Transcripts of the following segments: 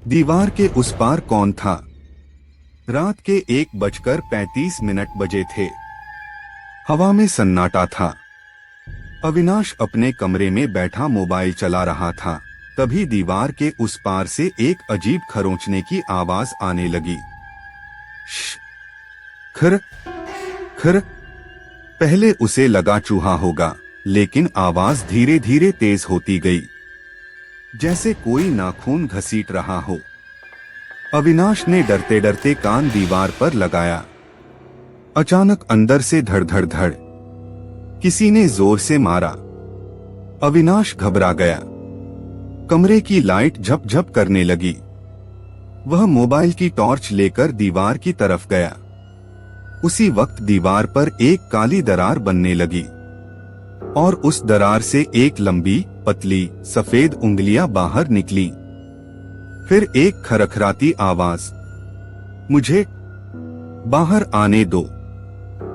दीवार के उस पार कौन था? रात के 1:35 बजे थे। हवा में सन्नाटा था। अविनाश अपने कमरे में बैठा मोबाइल चला रहा था। तभी दीवार के उस पार से एक अजीब खरोंचने की आवाज आने लगी। खर खर। पहले उसे लगा चूहा होगा, लेकिन आवाज धीरे धीरे तेज होती गई, जैसे कोई नाखून घसीट रहा हो। अविनाश ने डरते डरते कान दीवार पर लगाया। अचानक अंदर से धड़ धड़ धड़ किसी ने जोर से मारा। अविनाश घबरा गया। कमरे की लाइट झप झप करने लगी। वह मोबाइल की टॉर्च लेकर दीवार की तरफ गया। उसी वक्त दीवार पर एक काली दरार बनने लगी और उस दरार से एक लंबी पतली सफेद उंगलियां बाहर निकली। फिर एक खरखराती आवाज, मुझे बाहर आने दो।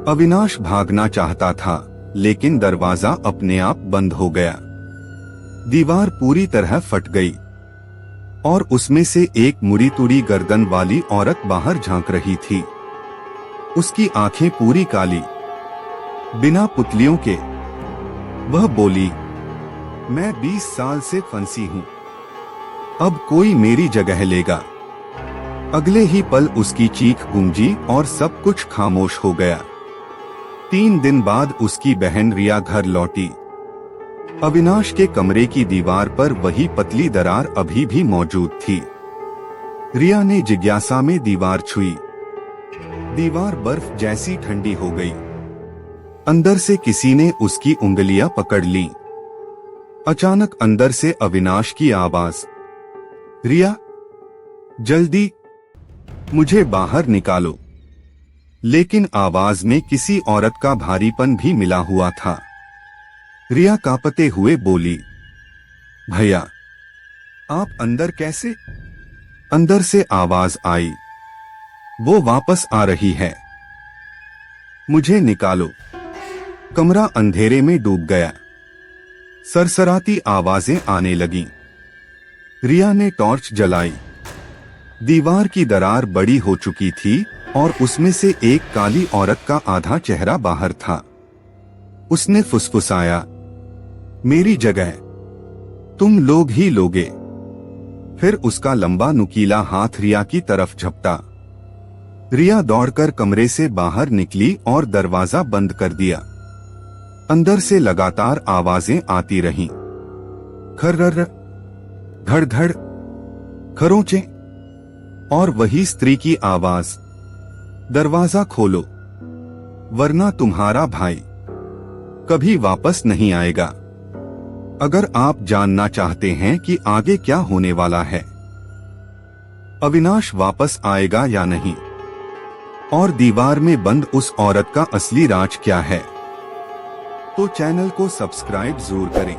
अविनाश भागना चाहता था, लेकिन दरवाजा अपने आप बंद हो गया। दीवार पूरी तरह फट गई और उसमें से एक मुड़ी तुड़ी गर्दन वाली औरत बाहर झांक रही थी। उसकी आंखें पूरी काली, बिना पुतलियों के। वह बोली, मैं 20 साल से फंसी हूं, अब कोई मेरी जगह लेगा। अगले ही पल उसकी चीख गूंजी और सब कुछ खामोश हो गया। 3 दिन बाद उसकी बहन रिया घर लौटी। अविनाश के कमरे की दीवार पर वही पतली दरार अभी भी मौजूद थी। रिया ने जिज्ञासा में दीवार छुई। दीवार बर्फ जैसी ठंडी हो गई। अंदर से किसी ने उसकी उंगलियां पकड़ लीं। अचानक अंदर से अविनाश की आवाज, रिया, जल्दी मुझे बाहर निकालो। लेकिन आवाज में किसी औरत का भारीपन भी मिला हुआ था। रिया कांपते हुए बोली, भैया, आप अंदर कैसे? अंदर से आवाज आई, वो वापस आ रही है, मुझे निकालो। कमरा अंधेरे में डूब गया। सरसराती आवाजें आने लगीं। रिया ने टॉर्च जलाई। दीवार की दरार बड़ी हो चुकी थी और उसमें से एक काली औरत का आधा चेहरा बाहर था। उसने फुसफुसाया, मेरी जगह तुम लोग ही लोगे। फिर उसका लंबा नुकीला हाथ रिया की तरफ झपटा। रिया दौड़कर कमरे से बाहर निकली और दरवाजा बंद कर दिया। अंदर से लगातार आवाजें आती रहीं। खर्रर, धड़ धड़, खरोंचे और वही स्त्री की आवाज, दरवाजा खोलो, वरना तुम्हारा भाई कभी वापस नहीं आएगा। अगर आप जानना चाहते हैं कि आगे क्या होने वाला है, अविनाश वापस आएगा या नहीं, और दीवार में बंद उस औरत का असली राज क्या है, तो चैनल को सब्सक्राइब जरूर करें।